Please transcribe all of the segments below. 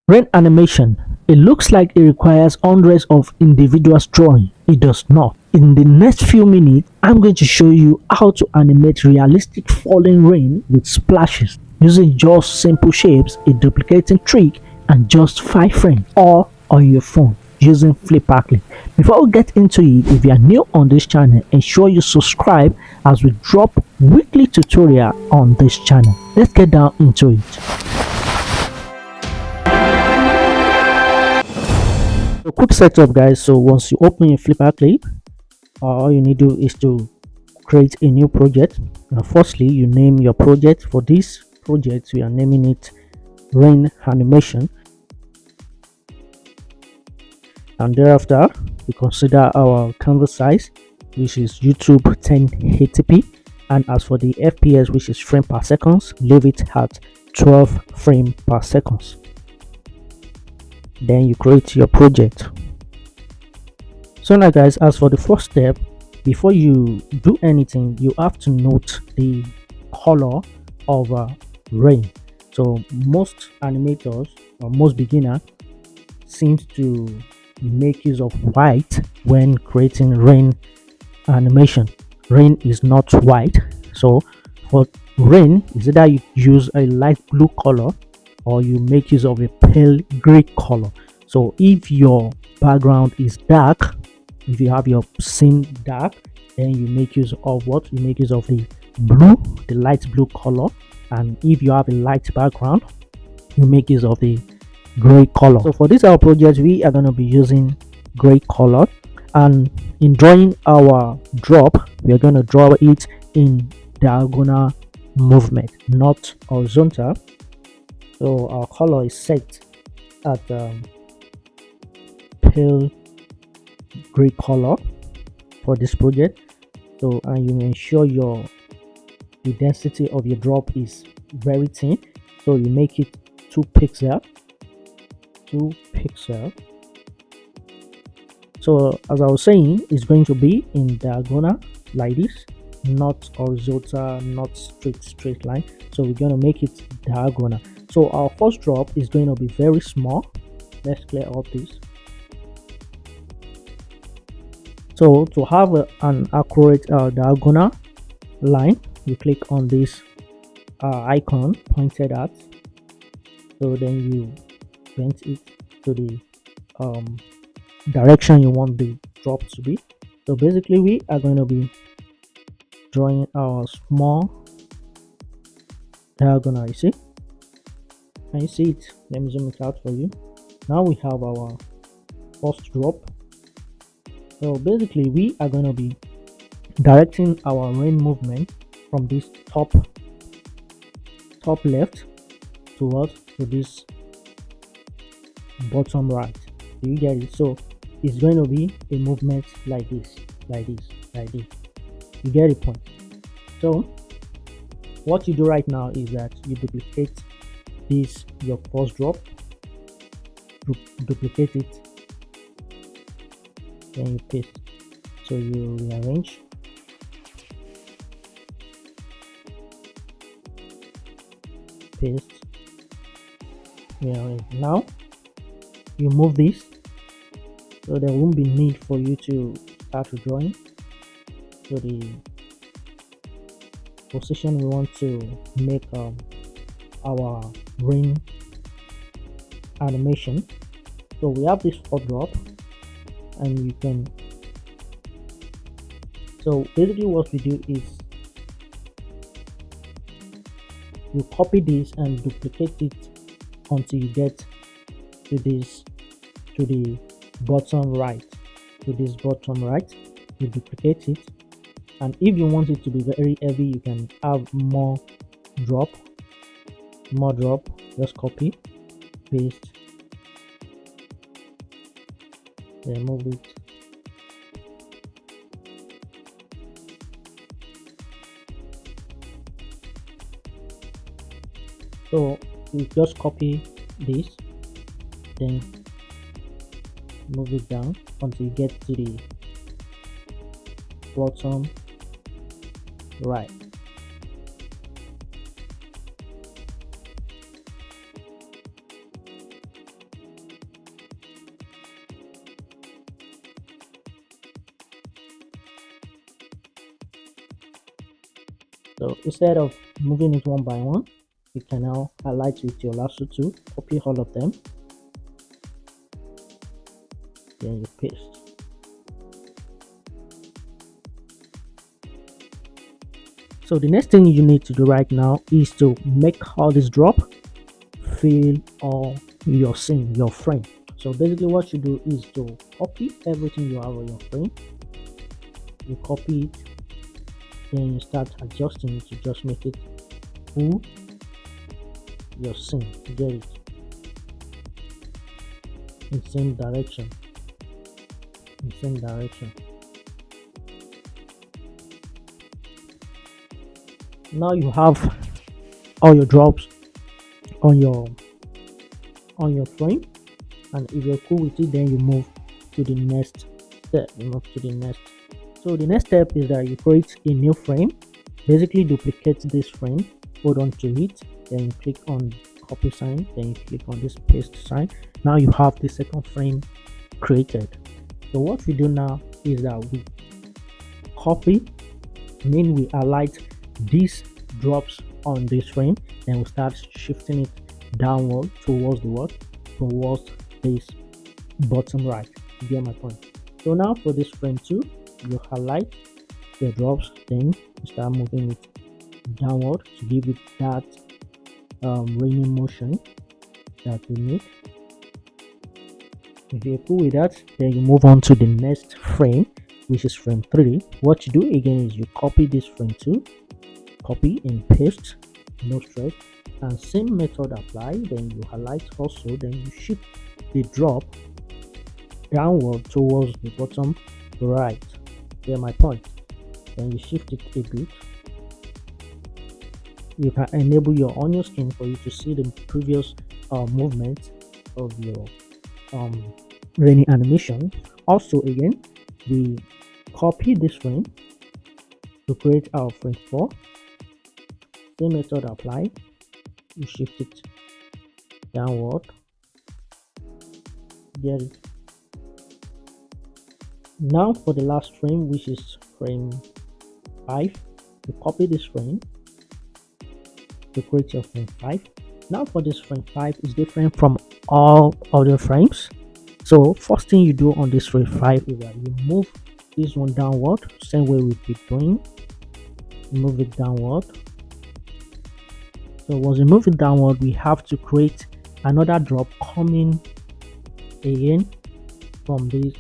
Rain animation. It looks like it requires hundreds of individuals drawing. It does not. In the next few minutes, I'm going to show you how to animate realistic falling rain with splashes using just simple shapes, a duplicating trick, and just 5 frames, or on your phone using FlipaClip. Before we get into it, if you are new on this channel, ensure you subscribe as we drop weekly tutorial on this channel. Let's get down into it. So quick setup, guys. So once you open your FlipaClip, all you need to do is to create a new project. Firstly, you name your project. For this project, we are naming it Rain Animation, and thereafter we consider our canvas size, which is YouTube 1080p, and as for the FPS, which is frame per second, leave it at 12 frame per second. Then you create your project. So now, guys, as for the first step, before you do anything, you have to note the color of rain. So most animators or most beginners seems to make use of white when creating rain animation. Rain is not white, so for rain is either you use a light blue color or you make use of a pale gray color. So if your background is dark, if you have your scene dark, then you make use of what? You make use of the blue, the light blue color. And if you have a light background, you make use of the gray color. So for this our project, we are going to be using gray color, and in drawing our drop, we are going to draw it in diagonal movement, not horizontal. So our color is set at pale gray color for this project. So, and you ensure the density of your drop is very thin, so you make it 2 pixel. So as I was saying, it's going to be in diagonal like this, not horizontal, not straight line. So we're going to make it diagonal. So our first drop is going to be very small. Let's clear up this. So to have an accurate diagonal line, you click on this icon pointed at. So then you bend it to the direction you want the drop to be. So basically, we are going to be drawing our small diagonal. You see? Can you see it? Let me zoom it out for you. Now we have our first drop. So basically, we are going to be directing our rain movement from this top left to this bottom right. Do you get it? So it's going to be a movement like this. You get the point? So what you do right now is that you duplicate this, your first drop, duplicate it, then you paste. So you rearrange, paste, rearrange. Now you move this, so there won't be need for you to start drawing. So the position we want to make our rain animation. So we have this 4 drop, and you can, so basically what we do is you copy this and duplicate it until you get to this, to the bottom right, you duplicate it. And if you want it to be very heavy, you can have more drop, just copy, paste, then move it. So you just copy this, then move it down until you get to the bottom right. So instead of moving it one by one, you can now highlight with your lasso tool, copy all of them, then you paste. So the next thing you need to do right now is to make all this drop fill all your scene, your frame. So basically what you do is to copy everything you have on your frame. You copy it, then you start adjusting it to just make it full your scene. Get it in same direction. In same direction. Now you have all your drops on your frame, and if you're cool with it, then you move to the next step. So the next step is that you create a new frame. Basically duplicate this frame, hold on to it, then you click on copy sign, then you click on this paste sign. Now you have the second frame created. So what we do now is that we copy, we highlight these drops on this frame, then we start shifting it downward towards the what? Towards this bottom right. You get my point? So now for this frame 2, you highlight the drops, then you start moving it downward to give it that raining motion that we need. If you're cool with that, then you move on to the next frame, which is frame 3. What you do again is you copy this frame 2, copy and paste, no stress, and same method apply. Then you highlight also, then you shift the drop downward towards the bottom right. Get my point? Then you shift it a bit. You can enable your onion skin for you to see the previous movement of your raining animation. Also again, we copy this frame to create our frame 4. Same method apply. You shift it downward. Get it? Now for the last frame, which is frame 5, you copy this frame to create your frame 5. Now for this frame 5 is different from all other frames. So first thing you do on this frame 5 is that you move this one downward, same way we've been doing. Move it downward. So once we move it downward, we have to create another drop coming again from the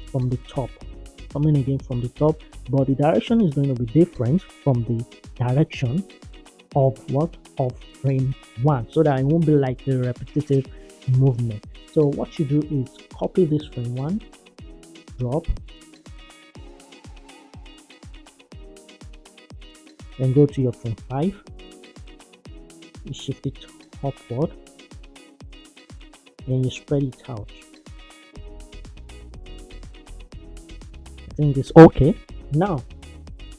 top, but the direction is going to be different from the direction of frame 1, so that it won't be like a repetitive movement. So what you do is copy this frame 1 drop, then go to your frame 5, you shift it upward, then you spread it out. I think it's okay. Now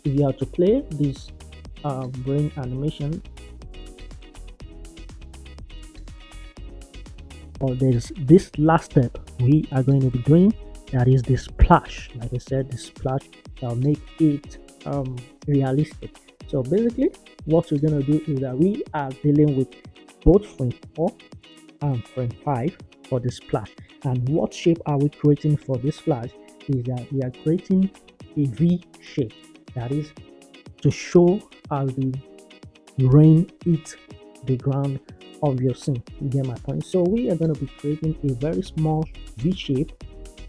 if you have to play this brain animation, or there's this last step we are going to be doing, that is the splash. Like I said, the splash will make it realistic. So basically what we're going to do is that we are dealing with both frame 4 and frame 5 for the splash. And what shape are we creating for this splash is that we are creating a V shape, that is to show as the rain hits the ground of your scene. You get my point? So we are going to be creating a very small V shape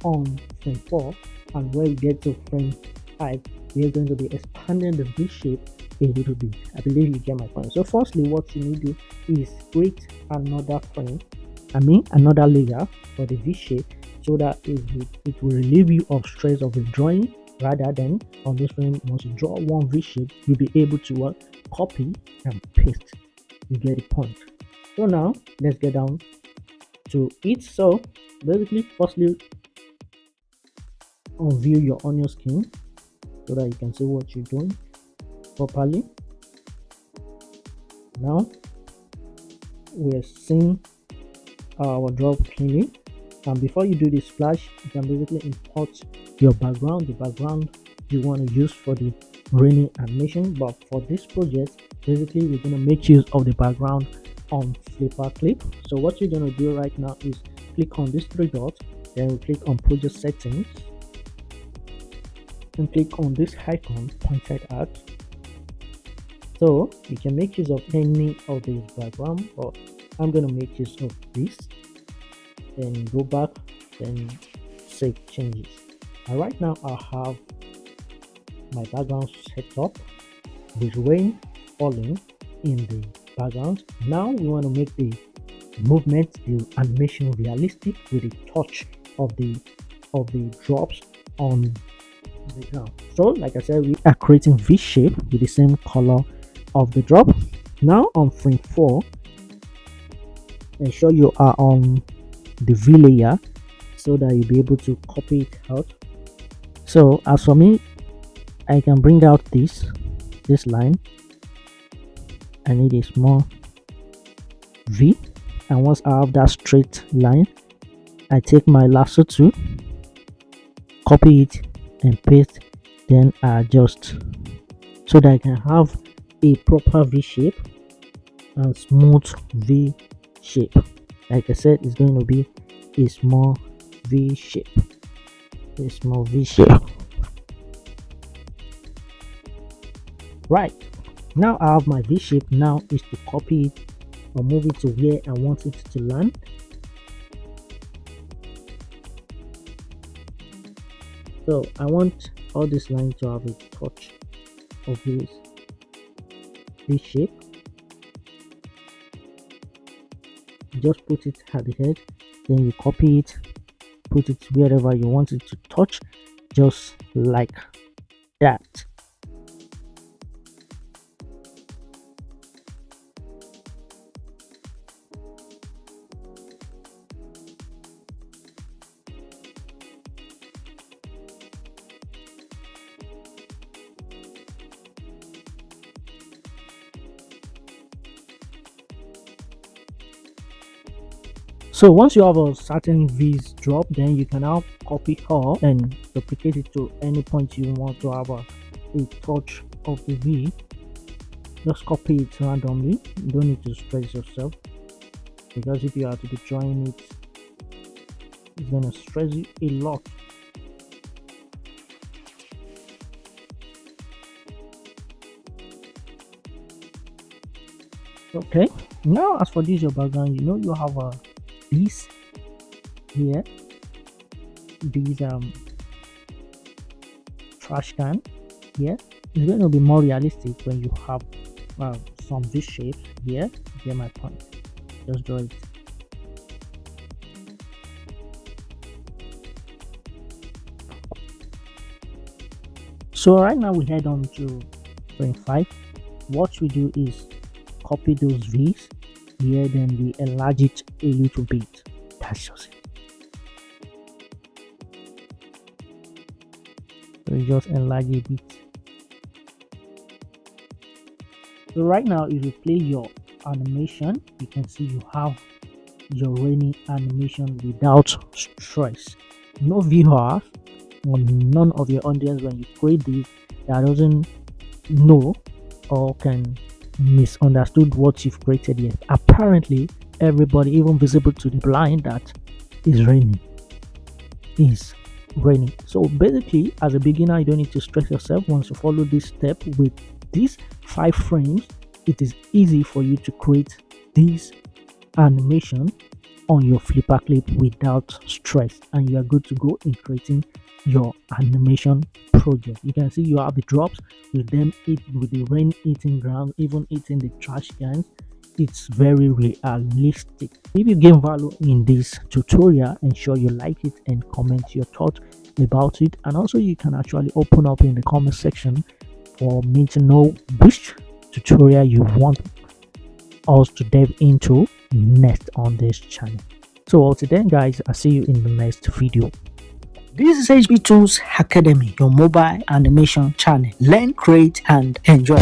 on frame 4, and when we get to frame 5, we are going to be expanding the V shape a little bit. I believe you get my point. So firstly, what you need to do is create another frame, another layer for the V shape, so that it will relieve you of stress of the drawing, rather than on this frame, once you draw one V shape, you'll be able to copy and paste. You get the point? So now let's get down to it. So basically, firstly, unview your onion skin so that you can see what you're doing properly. Now we're seeing our drop cleanly, and before you do the splash, you can basically import your background, the background you want to use for the raining animation. But for this project, Basically, we're going to make use of the background on FlipaClip. So what you're going to do right now is click on these three dots, then we click on project settings and click on this icon pointed at. So you can make use of any of these background, but I'm going to make use of this. Then go back, then save changes. And right now I have my background set up with rain falling in the background. Now we want to make the movement, the animation realistic with a touch of the drops on the ground. So like I said, we are creating V shape with the same color of the drop. Now on frame 4, ensure you are on the V layer so that you'll be able to copy it out. So as for me, I can bring out this line. I need a small V, and once I have that straight line, I take my lasso tool, copy it and paste, then I adjust so that I can have a proper V shape and smooth V shape. Like I said, it's going to be a small V shape, a small V shape. Right, now I have my V shape. Now is to copy it or move it to where I want it to land. So I want all this line to have a touch of this V shape. Just put it at the head, then you copy it, put it wherever you want it to touch, just like that. So once you have a certain V's drop, then you can now copy her and duplicate it to any point you want to have a touch of the V. Just copy it randomly. You don't need to stress yourself, because if you are to be drawing it, it's gonna stress you a lot. Okay, now as for this your background, you know you have a these here, these trash can here. It's going to be more realistic when you have some V shapes here. Get my point? Just draw it. So right now we head on to frame 5. What we do is copy those V's here, then we enlarge it a little bit. That's just it. So you just enlarge a bit. So right now if you play your animation, you can see you have your raining animation without stress. No viewer or none of your audience, when you create this, that doesn't know or can misunderstood what you've created yet. Apparently everybody, even visible to the blind, that is raining. So basically, as a beginner, you don't need to stress yourself. Once you follow this step with these 5 frames, it is easy for you to create this animation on your FlipaClip without stress, and you are good to go in creating your animation project. You can see you have the drops with them, with the rain eating ground, even eating the trash cans. It's very realistic. If you gain value in this tutorial, ensure you like it and comment your thoughts about it. And also you can actually open up in the comment section for me to know which tutorial you want us to dive into next on this channel. So until then guys, I'll see you in the next video. This is HB Toonz Academy, your mobile animation channel. Learn, create and enjoy.